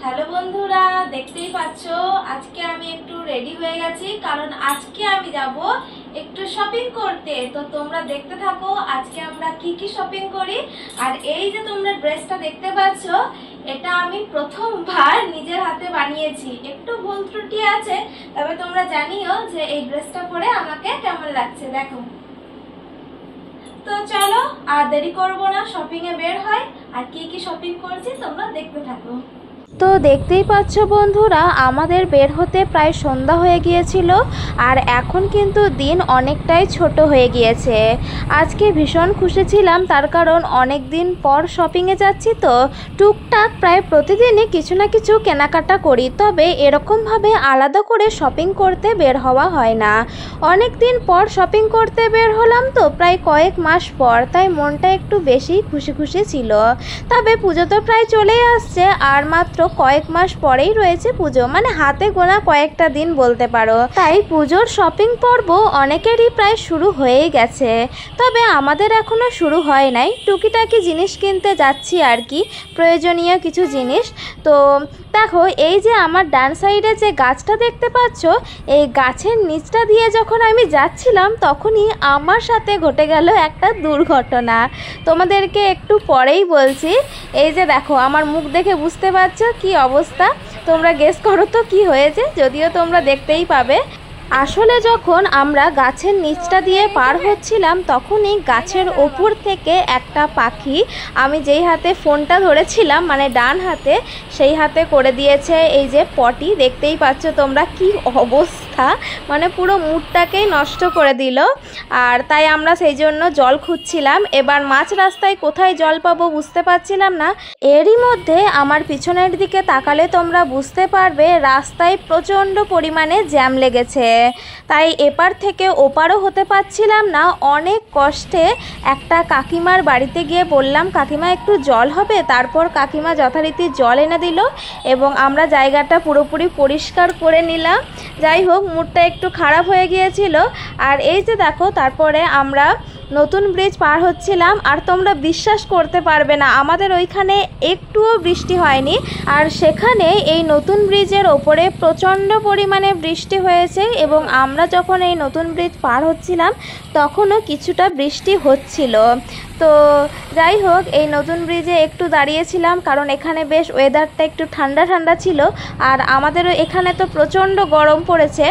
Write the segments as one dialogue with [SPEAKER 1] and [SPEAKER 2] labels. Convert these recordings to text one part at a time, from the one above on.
[SPEAKER 1] Hello বন্ধুরা, দেখতেই পাচ্ছ আজকে আমি একটু রেডি হয়ে গেছি, কারণ আজকে আমি যাব একটু শপিং করতে। তো তোমরা দেখতে থাকো আজকে আমরা কি কি শপিং করি। আর এই যে তোমরা ড্রেসটা দেখতে পাচ্ছ, এটা আমি প্রথমবার নিজের হাতে বানিয়েছি। একটু ভুল ত্রুটি আছে, তবে তোমরা জানিও যে এই ড্রেসটা পরে আমাকে কেমন লাগছে। দেখো, তো চলো আর দেরি করবো না, শপিং এ বের হয়। আর কি কি শপিং করছি তোমরা দেখতে থাকো।
[SPEAKER 2] তো দেখতেই পাচ্ছ বন্ধুরা, আমাদের বের হতে প্রায় সন্ধ্যা হয়ে গিয়েছিল, আর এখন কিন্তু দিন অনেকটাই ছোট হয়ে গিয়েছে। আজকে ভীষণ খুশি ছিলাম, তার কারণ অনেক দিন পর শপিংয়ে যাচ্ছি। তো টুকটাক প্রায় প্রতিদিনই কিছু না কিছু কেনাকাটা করি, তবে এরকমভাবে আলাদা করে শপিং করতে বের হওয়া হয় না। অনেক দিন পর শপিং করতে বের হলাম, তো প্রায় কয়েক মাস পর, তাই মনটা একটু বেশি খুশি খুশি ছিল। তবে পুজো তো প্রায় চলেই আসছে, আর মাত্র কয়েক মাস পরেই রয়েছে পুজো, মানে হাতে গোনা কয়েকটা দিন বলতে পারো। তাই পুজোর শপিং পর্ব অনেকেরই প্রায় শুরু হয়েই গেছে, তবে আমাদের এখনো শুরু হয় নাই। টুকিটাকি জিনিস কিনতে যাচ্ছি আর কি, প্রয়োজনীয় কিছু জিনিস। তো দেখো, এই যে আমার ডান সাইডে যে গাছটা দেখতে পাচ্ছ, এই গাছের নিচটা দিয়ে যখন আমি যাচ্ছিলাম, তখনই আমার সাথে ঘটে গেল একটা দুর্ঘটনা। তোমাদেরকে একটু পরেই বলছি। এই যে দেখো, আমার মুখ দেখে বুঝতে পারছো কি অবস্থা। তোমরা গেস করো তো কি হয়েছে, যদিও তোমরা দেখতেই পাবে। আসলে যখন আমরা গাছের নিচটা দিয়ে পার হচ্ছিলাম, তখনই গাছের ওপর থেকে একটা পাখি, আমি যেই হাতে ফোনটা ধরেছিলাম মানে ডান হাতে, সেই হাতে করে দিয়েছে এই যে পটি। দেখতেই পাচ্ছ তোমরা কি অবস্থা, মানে পুরো মুডটাকেই নষ্ট করে দিল। আর তাই আমরা সেই জন্য জল খুঁজছিলাম। এবার মাঝ রাস্তায় কোথায় জল পাবো বুঝতে পারছিলাম না। এরই মধ্যে আমার পিছনের দিকে তাকালে তোমরা বুঝতে পারবে রাস্তায় প্রচণ্ড পরিমাণে জ্যাম লেগেছে। তাই এপার থেকে ওপারও হতে পারছিলাম না। অনেক কষ্টে একটা কাকিমার বাড়িতে গিয়ে বললাম, কাকিমা একটু জল হবে। তারপর কাকিমা যথারীতি জল এনে দিল এবং আমরা জায়গাটা পুরোপুরি পরিষ্কার করে নিলাম। যাই হোক, মুডটা একটু খারাপ হয়ে গিয়েছিল। আর এই যে দেখো, তারপরে আমরা নতুন ব্রিজ পার হচ্ছিলাম, আর তোমরা বিশ্বাস করতে পারবে না, আমাদের ওইখানে একটুও বৃষ্টি হয়নি। আর সেখানে এই নতুন ব্রিজের ওপরে প্রচণ্ড পরিমাণে বৃষ্টি হয়েছে, এবং আমরা যখন এই নতুন ব্রিজ পার হচ্ছিলাম তখনও কিছুটা বৃষ্টি হচ্ছিল। তো যাই হোক, এই নতুন ব্রিজে একটু দাঁড়িয়েছিলাম, কারণ এখানে বেশ ওয়েদারটা একটু ঠান্ডা ঠান্ডা ছিল, আর আমাদেরও এখানে তো প্রচণ্ড গরম পড়েছে।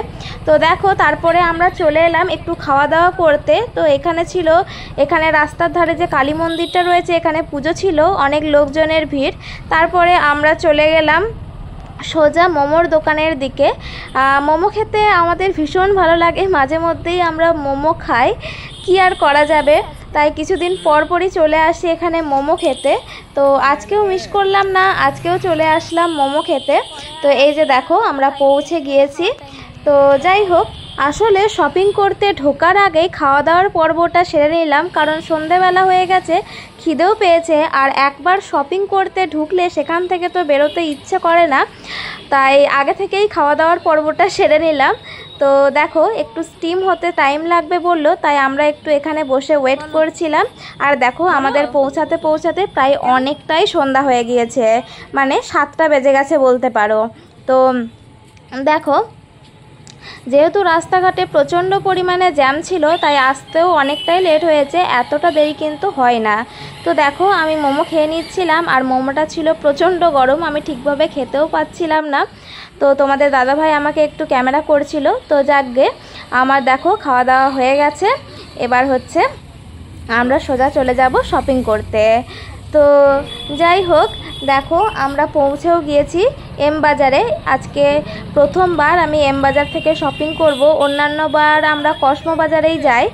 [SPEAKER 2] তো দেখো, তারপরে আমরা চলে এলাম একটু খাওয়া দাওয়া করতে। তো এখানে রাস্তার ধারে যে কালী মন্দিরটা রয়েছে, এখানে পুজো ছিল, অনেক লোকজনের ভিড়। তারপরে আমরা চলে গেলাম সোজা মোমোর দোকানের দিকে। মোমো খেতে আমাদের ভীষণ ভালো লাগে, মাঝে মধ্যেই আমরা মোমো খাই, কি আর করা যাবে। তাই কিছুদিন পরপরই চলে আসি এখানে মোমো খেতে। তো আজকেও মিস করলাম না, আজকেও চলে আসলাম মোমো খেতে। তো এই যে দেখো, আমরা পৌঁছে গিয়েছি। তো যাই হোক, আসলে শপিং করতে ঢোকার আগেই খাওয়া দাওয়ার পর্বটা সেরে নিলাম, কারণ সন্ধেবেলা হয়ে গেছে, খিদেও পেয়েছে। আর একবার শপিং করতে ঢুকলে সেখান থেকে তো বেরোতে ইচ্ছে করে না, তাই আগে থেকেই খাওয়া দাওয়ার পর্বটা সেরে নিলাম। তো দেখো, একটু স্টিম হতে টাইম লাগবে বললো, তাই আমরা একটু এখানে বসে ওয়েট করছিলাম। আর দেখো, আমাদের পৌঁছাতে পৌঁছাতে প্রায় অনেকটাই সন্ধ্যা হয়ে গিয়েছে, মানে 7টা বেজে গেছে বলতে পারো। তো দেখো, যেহেতু রাস্তাঘাটে প্রচণ্ড পরিমাণে জ্যাম ছিল, তাই আসতেও অনেকটাই লেট হয়েছে, এতটা দেরি কিন্তু হয় না। তো দেখো, আমি মোমো খেয়ে নিচ্ছিলাম, আর মোমোটা ছিল প্রচণ্ড গরম, আমি ঠিকভাবে খেতেও পাচ্ছিলাম না। তো তোমাদের দাদাভাই আমাকে একটু ক্যামেরা করছিল। তো যাকগে, আমার দেখো খাওয়া দাওয়া হয়ে গেছে। এবার হচ্ছে আমরা সোজা চলে যাব শপিং করতে। তো যাই হোক, দেখো আমরা পৌঁছেও গিয়েছি এম বাজারে। আজকে প্রথমবার আমি এম বাজার থেকে শপিং করব। অন্যান্য বার আমরা কসমো বাজারেই যাই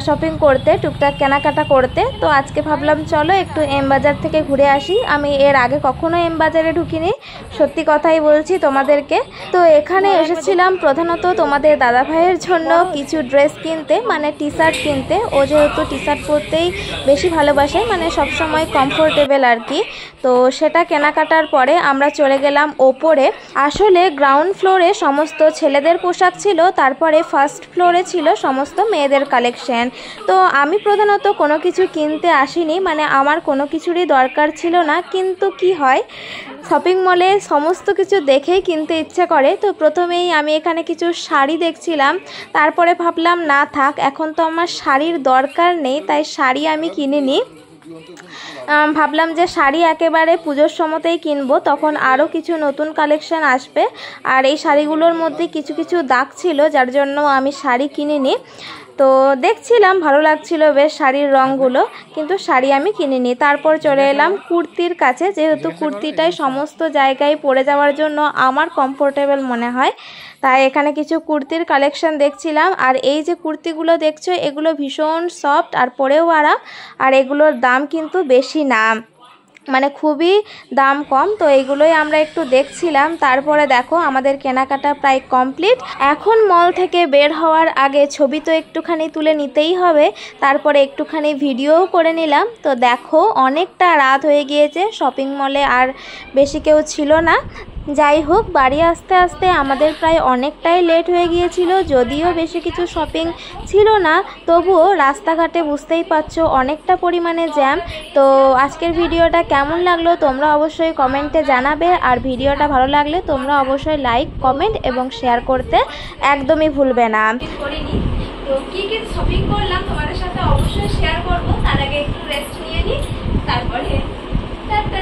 [SPEAKER 2] শপিং করতে, টুকটাক কেনাকাটা করতে। তো আজকে ভাবলাম চলো একটু এম বাজার থেকে ঘুরে আসি। আমি এর আগে কখনো এম বাজারে ঢুকিনি, সত্যি কথাই বলছি তোমাদেরকে। তো এখানে এসেছিলাম প্রধানত তোমাদের দাদাভাইয়ের জন্য কিছু ড্রেস কিনতে, মানে টি শার্ট কিনতে। ও যেহেতু টি শার্ট পরতেই বেশি ভালোবাসে, মানে সবসময় কমফোর্টেবল কমফোর্টেবল আর কি। তো সেটা কেনাকাটার পরে আমরা চলে গেলাম ওপরে। আসলে গ্রাউন্ড ফ্লোরে সমস্ত ছেলেদের পোশাক ছিল, তারপরে ফার্স্ট ফ্লোরে ছিল সমস্ত মেয়েদের কালেকশন। তো আমি প্রধানত কোনো কিছু কিনতে আসিনি, মানে আমার কোনো কিছুরই দরকার ছিল না, কিন্তু কি হয় শপিং মলে সমস্ত কিছু দেখেই কিনতে ইচ্ছে করে। তো প্রথমেই আমি এখানে কিছু শাড়ি দেখছিলাম, তারপরে ভাবলাম না থাক, এখন তো আমার শাড়ির দরকার নেই, তাই শাড়ি আমি কিনিনি। ভাবলাম যে শাড়ি একেবারে পুজোর সময়তেই কিনবো, তখন আরও কিছু নতুন কালেকশন আসবে। আর এই শাড়িগুলোর মধ্যে কিছু কিছু দাগ ছিল, যার জন্য আমি শাড়ি কিনিনি। তো দেখছিলাম ভালো লাগছিল বেশ শাড়ির রঙগুলো, কিন্তু শাড়ি আমি কিনিনি। তারপর চলে এলাম কুর্তির কাছে, যেহেতু কুর্তিটাই সমস্ত জায়গায় পরে যাওয়ার জন্য আমার কমফোর্টেবল মনে হয়, তাই এখানে কিছু কুর্তির কালেকশন দেখছিলাম। আর এই যে কুর্তিগুলো দেখছো এগুলো ভীষণ সফট আর পরেও আরাম, আর এগুলোর দাম কিন্তু বেশি না, মানে খুবই দাম কম। তো এইগুলোই আমরা একটু দেখছিলাম। তারপরে দেখো আমাদের কেনাকাটা প্রায় কমপ্লিট। এখন মল থেকে বের হওয়ার আগে ছবি তো একটুখানি তুলে নিতেই হবে, তারপরে একটুখানি ভিডিওও করে নিলাম। তো দেখো অনেকটা রাত হয়ে গিয়েছে, শপিং মলে আর বেশি কেউ ছিল না। যাই হোক, বাড়ি আসতে আসতে আমাদের প্রায় অনেকটাই লেট হয়ে গিয়েছিল, যদিও বেশি কিছু শপিং ছিল না, তবুও রাস্তাঘাটে বুঝতেই পারছো অনেকটা পরিমাণে জ্যাম। তো আজকের ভিডিওটা কেমন লাগলো তোমরা অবশ্যই কমেন্টে জানাবে, আর ভিডিওটা ভালো লাগলে তোমরা অবশ্যই লাইক, কমেন্ট এবং শেয়ার করতে একদমই ভুলবে না।
[SPEAKER 1] করিনি, তো কি কি শপিং করলাম তোমাদের সাথে অবশ্যই শেয়ার করবো। তার আগে একটু রেস্ট নিয়ে নিই, তারপরে টাটা।